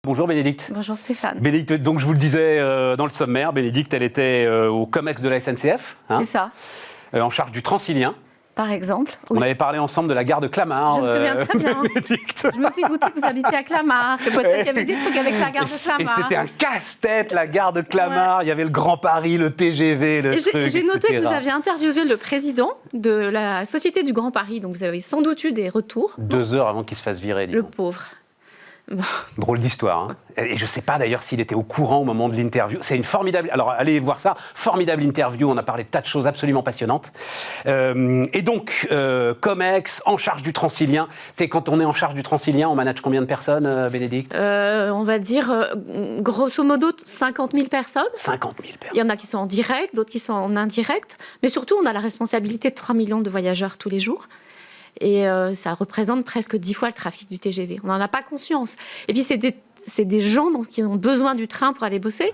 Bonjour Bénédicte. Bonjour Stéphane. Bénédicte, donc je vous le disais dans le sommaire, Bénédicte, elle était au COMEX de la SNCF. C'est ça. En charge du Transilien. Par exemple. On avait parlé ensemble de la gare de Clamart. Je me souviens très bien. Bénédicte. Je me suis doutée que vous habitiez à Clamart, que peut-être qu'il y avait des trucs avec la gare de Clamart. Et c'était un casse-tête, la gare de Clamart. Ouais. Il y avait le Grand Paris, le TGV, le truc, J'ai noté que vous aviez interviewé le président de la Société du Grand Paris, donc vous avez sans doute eu des retours. 2 heures avant qu'il se fasse virer. Le pauvre. Bon. Drôle d'histoire. Hein. Et je ne sais pas d'ailleurs s'il était au courant au moment de l'interview. C'est une formidable... Alors allez voir ça. Formidable interview. On a parlé de tas de choses absolument passionnantes. Et donc, COMEX, en charge du Transilien. C'est quand on est en charge du Transilien, on manage combien de personnes, Bénédicte ? On va dire, grosso modo, 50 000 personnes. 50 000 personnes. Il y en a qui sont en direct, d'autres qui sont en indirect. Mais surtout, on a la responsabilité de 3 millions de voyageurs tous les jours. Et ça représente presque 10 fois le trafic du TGV. On n'en a pas conscience. Et puis, c'est des gens qui ont besoin du train pour aller bosser.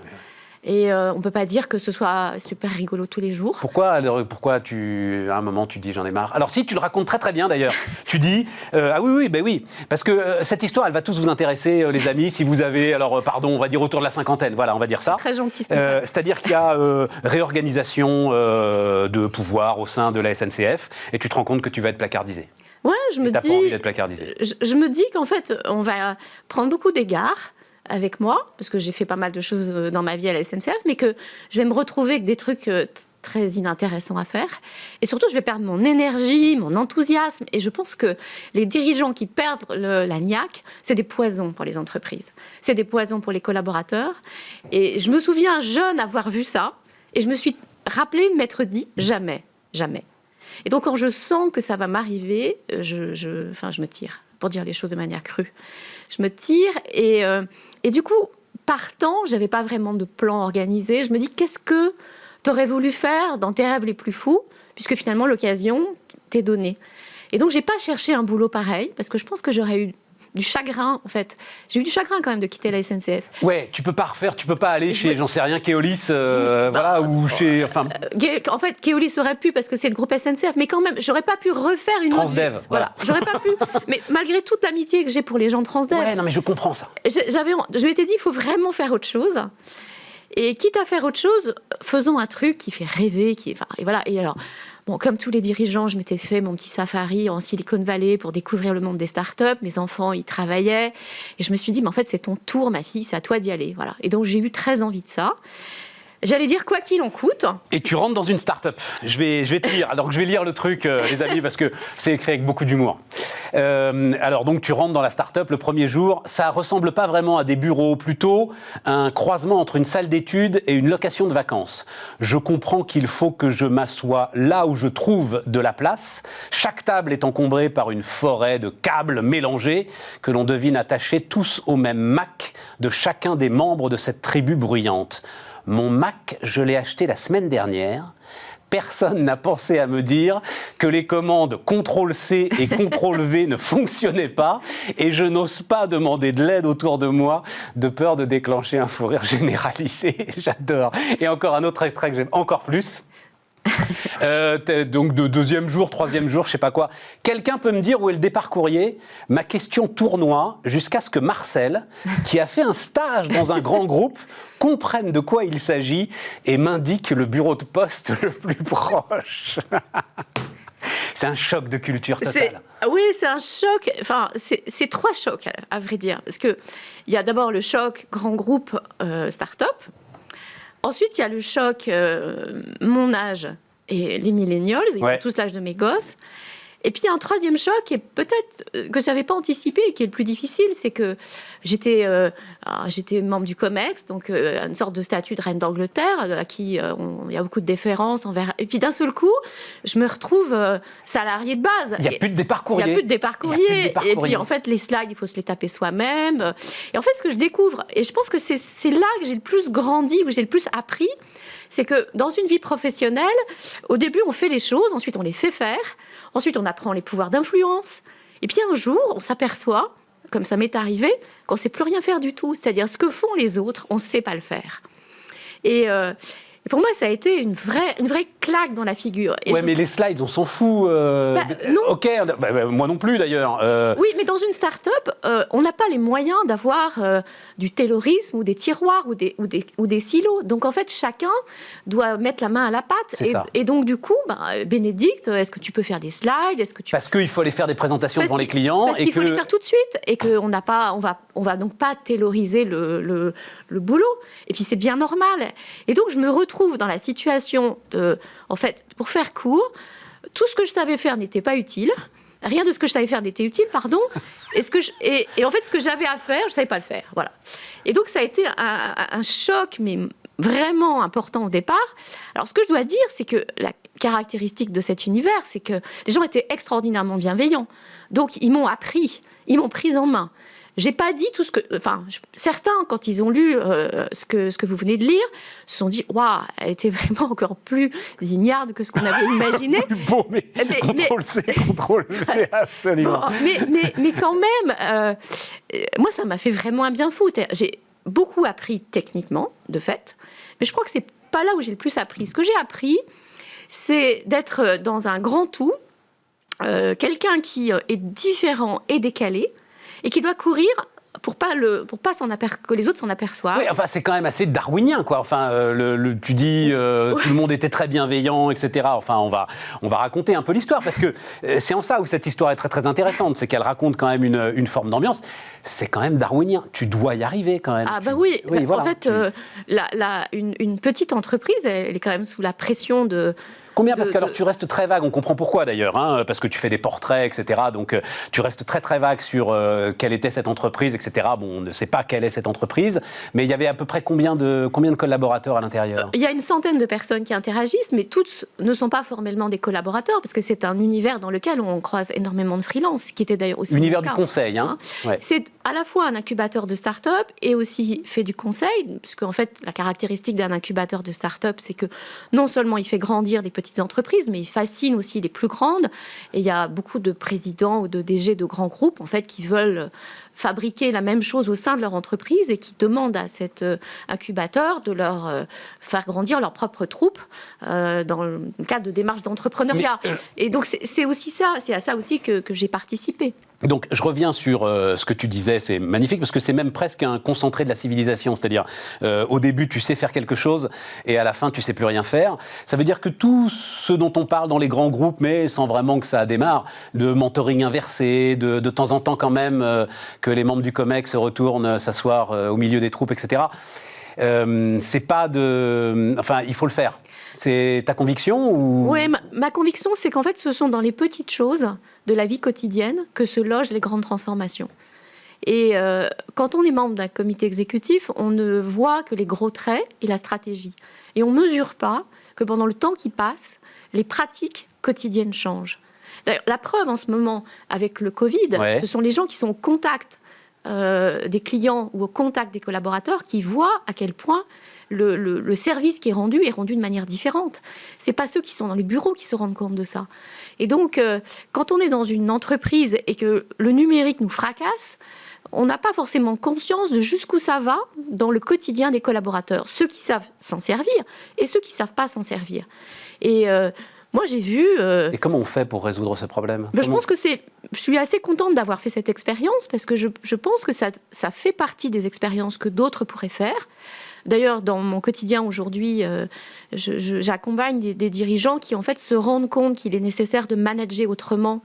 Et on ne peut pas dire que ce soit super rigolo tous les jours. Pourquoi à un moment, tu dis j'en ai marre ? Alors si, tu le racontes très très bien d'ailleurs. Tu dis, ah oui, ben oui. Parce que cette histoire, elle va tous vous intéresser, les amis, si vous avez, on va dire autour de la cinquantaine. Voilà, on va dire ça. Très gentil, c'est-à-dire qu'il y a réorganisation de pouvoir au sein de la SNCF et tu te rends compte que tu vas être placardisé. Ouais, je me dis... T'as pas envie d'être placardisé. Je me dis qu'en fait, on va prendre beaucoup d'égards avec moi, parce que j'ai fait pas mal de choses dans ma vie à la SNCF, mais que je vais me retrouver avec des trucs très inintéressants à faire. Et surtout, je vais perdre mon énergie, mon enthousiasme. Et je pense que les dirigeants qui perdent la niaque, c'est des poisons pour les entreprises. C'est des poisons pour les collaborateurs. Et je me souviens, jeune, avoir vu ça. Et je me suis rappelé de m'être dit, jamais, jamais. Et donc, quand je sens que ça va m'arriver, je me tire, pour dire les choses de manière crue. Je me tire et du coup, partant, je n'avais pas vraiment de plan organisé. Je me dis, qu'est-ce que tu aurais voulu faire dans tes rêves les plus fous, puisque finalement, l'occasion t'est donnée. Et donc, je n'ai pas cherché un boulot pareil, parce que je pense que j'aurais eu du chagrin, en fait. J'ai eu du chagrin quand même de quitter la SNCF. Ouais, tu peux pas aller chez, j'en sais rien, Keolis, voilà, ou chez... Enfin... En fait, Keolis aurait pu, parce que c'est le groupe SNCF, mais quand même, j'aurais pas pu refaire une Transdev, autre... Voilà, j'aurais pas pu. Mais malgré toute l'amitié que j'ai pour les gens de Transdev... Ouais, non, mais je comprends ça. Je m'étais dit, il faut vraiment faire autre chose. Et quitte à faire autre chose, faisons un truc qui fait rêver, et voilà, et alors... Bon, comme tous les dirigeants, je m'étais fait mon petit safari en Silicon Valley pour découvrir le monde des startups. Mes enfants y travaillaient. Et je me suis dit, mais en fait, c'est ton tour, ma fille, c'est à toi d'y aller. Voilà. Et donc, j'ai eu très envie de ça. J'allais dire quoi qu'il en coûte. Et tu rentres dans une start-up. Je vais te lire. Alors je vais lire le truc, les amis, parce que c'est écrit avec beaucoup d'humour. Alors donc tu rentres dans la start-up le premier jour. Ça ressemble pas vraiment à des bureaux, plutôt un croisement entre une salle d'études et une location de vacances. Je comprends qu'il faut que je m'assoie là où je trouve de la place. Chaque table est encombrée par une forêt de câbles mélangés que l'on devine attachés tous au même Mac de chacun des membres de cette tribu bruyante. Mon Mac, je l'ai acheté la semaine dernière. Personne n'a pensé à me dire que les commandes CTRL-C et CTRL-V ne fonctionnaient pas et je n'ose pas demander de l'aide autour de moi de peur de déclencher un fou rire généralisé. J'adore. Et encore un autre extrait que j'aime encore plus. Donc de deuxième jour, troisième jour, je sais pas quoi. Quelqu'un peut me dire où est le départ courrier ? Ma question tournoie jusqu'à ce que Marcel, qui a fait un stage dans un grand groupe, comprenne de quoi il s'agit et m'indique le bureau de poste le plus proche. C'est un choc de culture totale. Oui, c'est un choc. Enfin, c'est 3 chocs, à vrai dire. Parce qu'il y a d'abord le choc grand groupe start-up. Ensuite, il y a le choc mon âge et les millennials. Ils ont tous l'âge de mes gosses. Et puis, il y a un troisième choc, et peut-être que je n'avais pas anticipé, et qui est le plus difficile, c'est que j'étais membre du COMEX, donc une sorte de statut de reine d'Angleterre, à qui il y a beaucoup de déférence envers... Et puis, d'un seul coup, je me retrouve salariée de base. Il n'y a plus de départ courrier. Il n'y a plus de départ courrier. Et puis, en fait, les slides, il faut se les taper soi-même. Et en fait, ce que je découvre, et je pense que c'est là que j'ai le plus grandi, où j'ai le plus appris, c'est que dans une vie professionnelle, au début, on fait les choses, ensuite, on les fait faire. Ensuite, on apprend les pouvoirs d'influence. Et puis un jour, on s'aperçoit, comme ça m'est arrivé, qu'on ne sait plus rien faire du tout. C'est-à-dire, ce que font les autres, on ne sait pas le faire. Et Et pour moi, ça a été une vraie claque dans la figure. Et mais les slides, on s'en fout. non. Ok, moi non plus d'ailleurs. Oui, mais dans une start-up, on n'a pas les moyens d'avoir du taylorisme ou des tiroirs ou des silos. Donc en fait, chacun doit mettre la main à la pâte. Et donc du coup, Bénédicte, est-ce que tu peux faire des slides? Parce qu'il faut aller faire des présentations devant les clients. Parce qu'il faut les faire tout de suite et qu'on n'a pas, on va donc pas tayloriser le boulot. Et puis c'est bien normal. Et donc je me retrouve dans la situation de, en fait, pour faire court, tout ce que je savais faire n'était pas utile. Rien de ce que je savais faire n'était utile, pardon. Et en fait, ce que j'avais à faire, je ne savais pas le faire. Voilà. Et donc, ça a été un choc, mais vraiment important au départ. Alors, ce que je dois dire, c'est que la caractéristique de cet univers, c'est que les gens étaient extraordinairement bienveillants. Donc, ils m'ont appris, ils m'ont prise en main. J'ai pas dit tout ce que... Enfin, certains, quand ils ont lu ce que vous venez de lire, se sont dit « Waouh, elle était vraiment encore plus ignarde que ce qu'on avait imaginé. » Bon, mais contrôle-C, contrôle-V, absolument. Bon, mais quand même, moi, ça m'a fait vraiment un bien fou. J'ai beaucoup appris techniquement, de fait, mais je crois que c'est pas là où j'ai le plus appris. Ce que j'ai appris, c'est d'être dans un grand tout, quelqu'un qui est différent et décalé, et qui doit courir pour pas que les autres s'en aperçoivent. Oui, enfin, c'est quand même assez darwinien, quoi. Enfin, tu dis tout le monde était très bienveillant, etc. Enfin, on va raconter un peu l'histoire, parce que c'est en ça où cette histoire est très, très intéressante. C'est qu'elle raconte quand même une forme d'ambiance. C'est quand même darwinien. Tu dois y arriver, quand même. Ah, oui. Voilà, en fait, une petite entreprise, elle est quand même sous la pression de... Combien? Parce qu'alors tu restes très vague, on comprend pourquoi d'ailleurs, hein, parce que tu fais des portraits, etc. Donc tu restes très très vague sur quelle était cette entreprise, etc. Bon, on ne sait pas quelle est cette entreprise, mais il y avait à peu près combien de collaborateurs à l'intérieur? Il y a une centaine de personnes qui interagissent, mais toutes ne sont pas formellement des collaborateurs, parce que c'est un univers dans lequel on croise énormément de freelance, qui était d'ailleurs aussi l'univers du conseil. Hein. Ouais. C'est à la fois un incubateur de start-up et aussi fait du conseil, puisque en fait la caractéristique d'un incubateur de start-up, c'est que non seulement il fait grandir les petites entreprises, mais il fascine aussi les plus grandes. Et il y a beaucoup de présidents ou de DG de grands groupes, en fait, qui veulent fabriquer la même chose au sein de leur entreprise et qui demandent à cet incubateur de leur faire grandir leur propre troupe dans le cadre de démarches d'entrepreneuriat. Et donc, c'est aussi ça, c'est à ça aussi que j'ai participé. Donc, je reviens sur ce que tu disais, c'est magnifique, parce que c'est même presque un concentré de la civilisation, c'est-à-dire au début, tu sais faire quelque chose, et à la fin, tu sais plus rien faire. Ça veut dire que tout ce dont on parle dans les grands groupes, mais sans vraiment que ça démarre, de mentoring inversé, de temps en temps quand même, que les membres du COMEX se retournent s'asseoir au milieu des troupes, etc., c'est pas de... Enfin, il faut le faire. C'est ta conviction ou... Oui, ma conviction, c'est qu'en fait, ce sont dans les petites choses de la vie quotidienne que se logent les grandes transformations. Et quand on est membre d'un comité exécutif, on ne voit que les gros traits et la stratégie. Et on ne mesure pas que pendant le temps qui passe, les pratiques quotidiennes changent. D'ailleurs, la preuve en ce moment avec le Covid, ce sont les gens qui sont au contact des clients ou au contact des collaborateurs qui voient à quel point le service qui est rendu de manière différente. Ce n'est pas ceux qui sont dans les bureaux qui se rendent compte de ça. Et donc, quand on est dans une entreprise et que le numérique nous fracasse, on n'a pas forcément conscience de jusqu'où ça va dans le quotidien des collaborateurs. Ceux qui savent s'en servir et ceux qui ne savent pas s'en servir. Et moi, j'ai vu... Et comment on fait pour résoudre ce problème? Je pense que je suis assez contente d'avoir fait cette expérience parce que je pense que ça fait partie des expériences que d'autres pourraient faire. D'ailleurs, dans mon quotidien aujourd'hui, j'accompagne des dirigeants qui, en fait, se rendent compte qu'il est nécessaire de manager autrement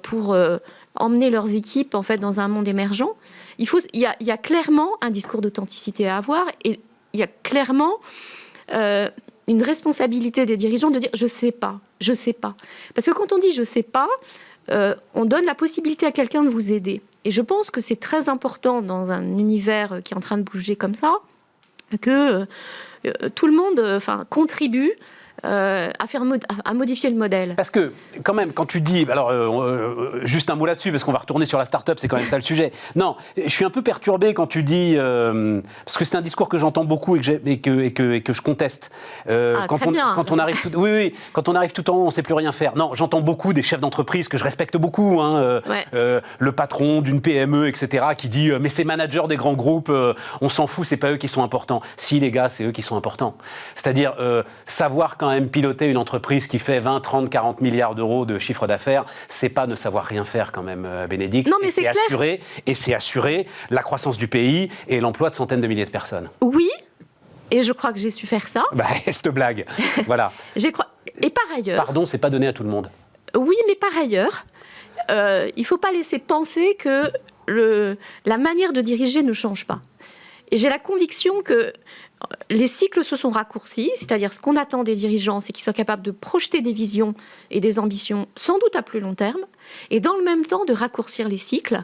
pour emmener leurs équipes, en fait, dans un monde émergent. Il y a clairement un discours d'authenticité à avoir et il y a clairement une responsabilité des dirigeants de dire « je sais pas ». Parce que quand on dit « je sais pas », on donne la possibilité à quelqu'un de vous aider. Et je pense que c'est très important dans un univers qui est en train de bouger comme ça, que tout le monde contribue à modifier le modèle. Parce que, quand même, quand tu dis... Alors, juste un mot là-dessus, parce qu'on va retourner sur la start-up, c'est quand même ça le sujet. Non, je suis un peu perturbé quand tu dis... parce que c'est un discours que j'entends beaucoup et que je conteste. Quand on arrive tout en haut, on ne sait plus rien faire. Non, j'entends beaucoup des chefs d'entreprise que je respecte beaucoup. Le patron d'une PME, etc., qui dit « Mais ces managers des grands groupes, on s'en fout, c'est pas eux qui sont importants. » Si, les gars, c'est eux qui sont importants. C'est-à-dire, savoir quand même piloter une entreprise qui fait 20, 30, 40 milliards d'euros de chiffre d'affaires, c'est pas ne savoir rien faire quand même, Bénédicte. Non, mais c'est clair. C'est assurer la croissance du pays et l'emploi de centaines de milliers de personnes. Oui, et je crois que j'ai su faire ça. Cette blague, voilà. Et par ailleurs... Pardon, c'est pas donné à tout le monde. Oui, mais par ailleurs, il faut pas laisser penser que la manière de diriger ne change pas. Et j'ai la conviction que les cycles se sont raccourcis, c'est-à-dire ce qu'on attend des dirigeants, c'est qu'ils soient capables de projeter des visions et des ambitions, sans doute à plus long terme, et dans le même temps de raccourcir les cycles.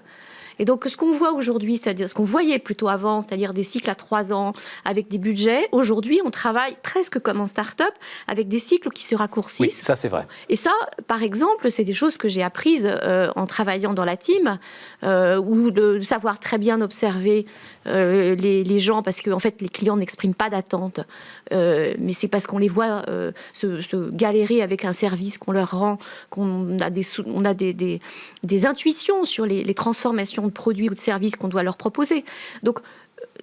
Et donc, ce qu'on voit aujourd'hui, c'est-à-dire ce qu'on voyait plutôt avant, c'est-à-dire des cycles à 3 ans avec des budgets, aujourd'hui, on travaille presque comme en start-up avec des cycles qui se raccourcissent. Oui, ça, c'est vrai. Et ça, par exemple, c'est des choses que j'ai apprises en travaillant dans la team, ou de savoir très bien observer les gens, parce qu'en fait, les clients n'expriment pas d'attente, mais c'est parce qu'on les voit se galérer avec un service qu'on leur rend, qu'on a des intuitions sur les transformations de produits ou de services qu'on doit leur proposer. Donc,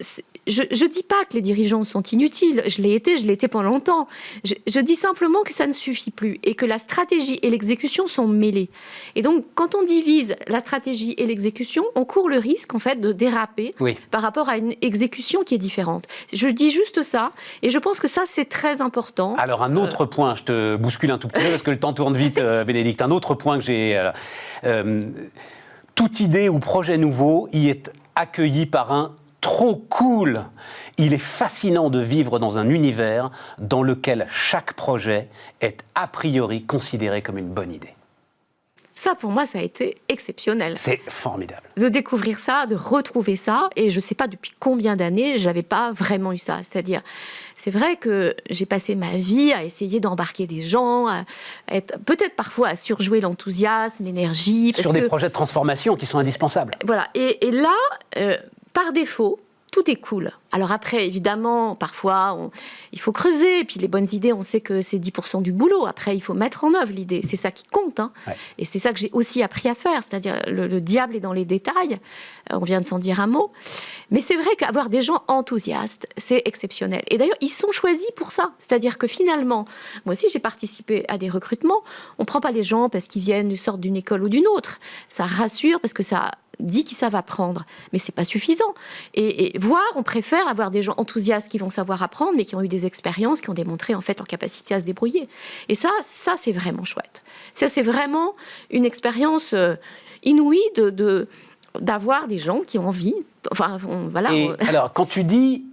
je ne dis pas que les dirigeants sont inutiles, je l'ai été pendant longtemps. Je dis simplement que ça ne suffit plus et que la stratégie et l'exécution sont mêlées. Et donc, quand on divise la stratégie et l'exécution, on court le risque en fait de déraper par rapport à une exécution qui est différente. Je dis juste ça et je pense que ça, c'est très important. Alors, un autre point, je te bouscule un tout petit peu parce que le temps tourne vite, Bénédicte. Un autre point que j'ai... toute idée ou projet nouveau y est accueilli par un trop cool. Il est fascinant de vivre dans un univers dans lequel chaque projet est a priori considéré comme une bonne idée. Ça, pour moi, ça a été exceptionnel. C'est formidable. De découvrir ça, de retrouver ça. Et je ne sais pas depuis combien d'années, je n'avais pas vraiment eu ça. C'est-à-dire, c'est vrai que j'ai passé ma vie à essayer d'embarquer des gens, à être peut-être parfois à surjouer l'enthousiasme, l'énergie. Sur des projets de transformation qui sont indispensables. Voilà. Et là, par défaut, tout est cool. Alors après, évidemment, parfois, il faut creuser. Et puis les bonnes idées, on sait que c'est 10% du boulot. Après, il faut mettre en œuvre l'idée. C'est ça qui compte. Ouais. Et c'est ça que j'ai aussi appris à faire. C'est-à-dire, le diable est dans les détails. On vient de s'en dire un mot. Mais c'est vrai qu'avoir des gens enthousiastes, c'est exceptionnel. Et d'ailleurs, ils sont choisis pour ça. C'est-à-dire que finalement, moi aussi, j'ai participé à des recrutements. On ne prend pas les gens parce qu'ils viennent, sortent d'une école ou d'une autre. Ça rassure parce que ça dit qu'ils savent apprendre, mais c'est pas suffisant. Et voire, on préfère avoir des gens enthousiastes qui vont savoir apprendre, mais qui ont eu des expériences, qui ont démontré en fait leur capacité à se débrouiller. Et ça c'est vraiment chouette. Ça, c'est vraiment une expérience inouïe d'avoir des gens qui ont envie. Enfin, voilà. Et alors, quand tu dis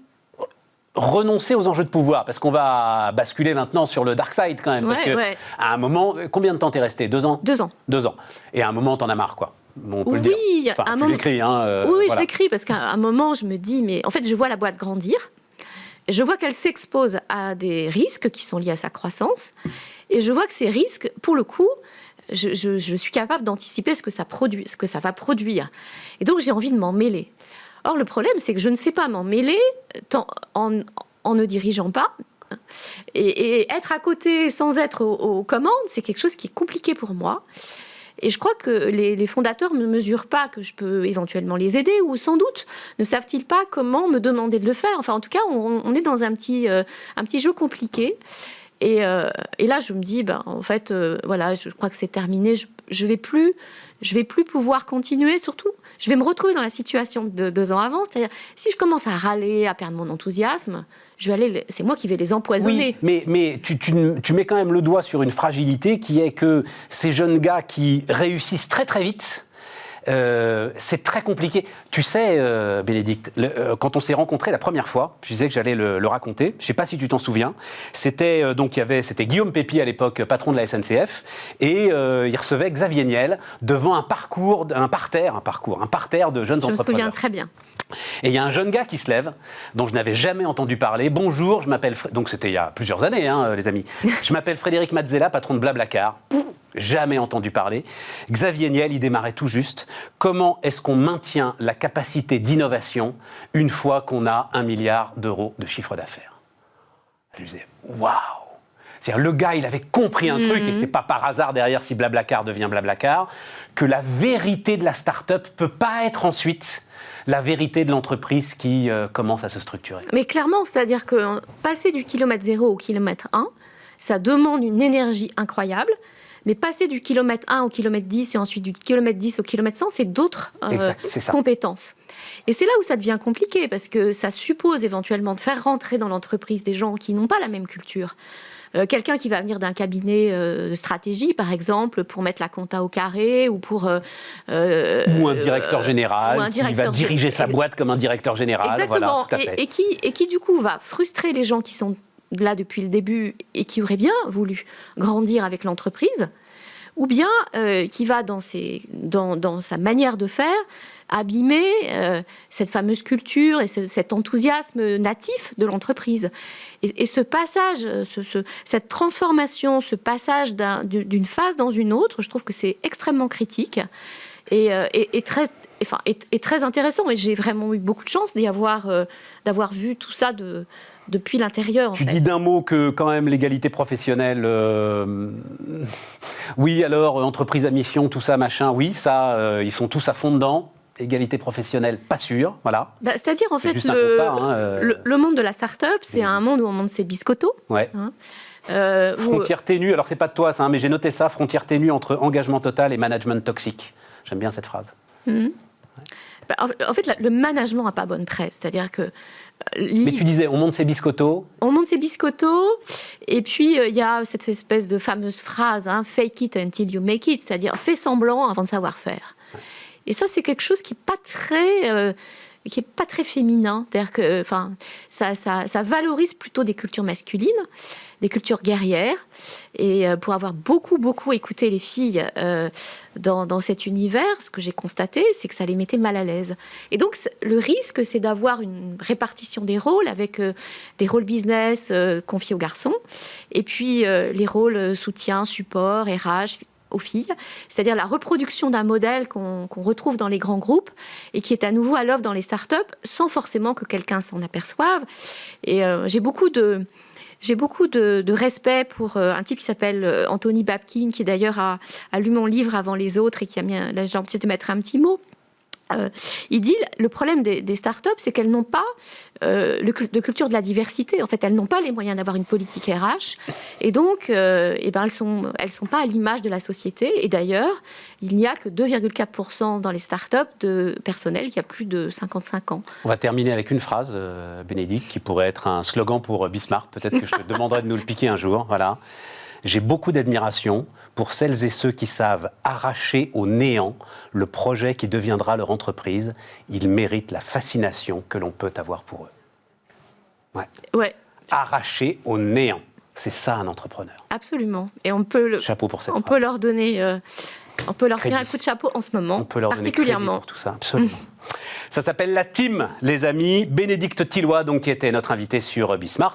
renoncer aux enjeux de pouvoir, parce qu'on va basculer maintenant sur le dark side quand même, parce que à un moment, combien de temps t'es resté? 2 ans? 2 ans. 2 ans. Et à un moment, t'en as marre, quoi. Bon, on peut le dire. Enfin, tu l'écris, hein. Oui, voilà. Je l'écris parce qu'à un moment, je me dis, mais en fait, je vois la boîte grandir. Je vois qu'elle s'expose à des risques qui sont liés à sa croissance. Et je vois que ces risques, pour le coup, je suis capable d'anticiper ce que ça va produire. Et donc, j'ai envie de m'en mêler. Or, le problème, c'est que je ne sais pas m'en mêler en ne dirigeant pas. Et être à côté sans être aux commandes, c'est quelque chose qui est compliqué pour moi. Et je crois que les fondateurs ne mesurent pas que je peux éventuellement les aider, ou sans doute ne savent-ils pas comment me demander de le faire. Enfin, en tout cas, on est dans un petit jeu compliqué. Et là, je me dis, en fait, voilà, je crois que c'est terminé. Je vais plus pouvoir continuer. Surtout, je vais me retrouver dans la situation de 2 ans avant. C'est-à-dire, si je commence à râler, à perdre mon enthousiasme, c'est moi qui vais les empoisonner. Oui, mais tu mets quand même le doigt sur une fragilité qui est que ces jeunes gars qui réussissent très très vite, c'est très compliqué. Tu sais, Bénédicte, quand on s'est rencontrés la première fois, je disais que j'allais le raconter, je ne sais pas si tu t'en souviens, c'était Guillaume Pépi à l'époque, patron de la SNCF, et il recevait Xavier Niel devant un parterre de jeunes entrepreneurs. Je me souviens très bien. Et il y a un jeune gars qui se lève, dont je n'avais jamais entendu parler. Bonjour, je m'appelle... Donc c'était il y a plusieurs années, hein, les amis. Je m'appelle Frédéric Mazzella, patron de Blablacar. Jamais entendu parler. Xavier Niel, il démarrait tout juste. Comment est-ce qu'on maintient la capacité d'innovation une fois qu'on a 1 milliard d'euros de chiffre d'affaires? Je lui disais, waouh! C'est-à-dire, le gars, il avait compris un truc, et c'est pas par hasard derrière si Blablacar devient Blablacar, que la vérité de la start-up peut pas être ensuite la vérité de l'entreprise qui commence à se structurer. Mais clairement, c'est-à-dire que passer du kilomètre 0 au kilomètre 1, ça demande une énergie incroyable. Mais passer du kilomètre 1 au kilomètre 10 et ensuite du kilomètre 10 au kilomètre 100, c'est d'autres compétences. Et c'est là où ça devient compliqué, parce que ça suppose éventuellement de faire rentrer dans l'entreprise des gens qui n'ont pas la même culture. Quelqu'un qui va venir d'un cabinet de stratégie, par exemple, pour mettre la compta au carré, ou pour... ou un directeur général qui va diriger sa boîte comme un directeur général. Exactement, voilà, tout à fait. Et qui, du coup, va frustrer les gens qui sont là depuis le début et qui auraient bien voulu grandir avec l'entreprise, ou bien qui va, dans sa manière de faire, abîmer cette fameuse culture et cet enthousiasme natif de l'entreprise. Et ce passage, cette transformation, ce passage d'une phase dans une autre, je trouve que c'est extrêmement critique et très intéressant. Et j'ai vraiment eu beaucoup de chance d'avoir vu tout ça depuis l'intérieur. Tu dis d'un mot que quand même l'égalité professionnelle, oui, alors entreprise à mission, tout ça, machin, oui, ça, ils sont tous à fond dedans. Égalité professionnelle, pas sûr, voilà. C'est-à-dire, en fait, le monde de la start-up, c'est un monde où on monte ses biscottos. Ouais. Frontière ténue, alors c'est pas de toi ça, mais j'ai noté ça, frontière ténue entre engagement total et management toxique. J'aime bien cette phrase. En fait, le management n'a pas bonne presse, c'est-à-dire que... Mais tu disais, on monte ses biscottos. On monte ses biscottos, et puis il y a cette espèce de fameuse phrase, fake it until you make it, c'est-à-dire fais semblant avant de savoir faire. Et ça, c'est quelque chose qui n'est pas très féminin. C'est-à-dire que, ça valorise plutôt des cultures masculines, des cultures guerrières. Et pour avoir beaucoup écouté les filles dans cet univers, ce que j'ai constaté, c'est que ça les mettait mal à l'aise. Et donc, le risque, c'est d'avoir une répartition des rôles avec des rôles business confiés aux garçons, et puis les rôles soutien, support, RH, aux filles, c'est-à-dire la reproduction d'un modèle qu'on retrouve dans les grands groupes et qui est à nouveau à l'œuvre dans les startups sans forcément que quelqu'un s'en aperçoive. Et j'ai beaucoup de respect pour un type qui s'appelle Anthony Babkin, qui d'ailleurs a lu mon livre avant les autres et qui a mis la gentillesse de mettre un petit mot. Il dit le problème des startups, c'est qu'elles n'ont pas de culture de la diversité. En fait, elles n'ont pas les moyens d'avoir une politique RH, et donc, elles sont pas à l'image de la société. Et d'ailleurs, il n'y a que 2,4% dans les startups de personnel qui a plus de 55 ans. On va terminer avec une phrase, Bénédicte, qui pourrait être un slogan pour Bismarck. Peut-être que je te demanderai de nous le piquer un jour. Voilà. J'ai beaucoup d'admiration pour celles et ceux qui savent arracher au néant le projet qui deviendra leur entreprise. Ils méritent la fascination que l'on peut avoir pour eux. Ouais. Arracher au néant, c'est ça un entrepreneur. Absolument. Et on peut chapeau pour cette on phrase. Peut leur donner... on peut leur faire un coup de chapeau en ce moment, on peut leur particulièrement. Donner pour tout ça, absolument. Ça s'appelle La Team, les amis. Bénédicte Tilloy, donc, qui était notre invitée sur Bismart.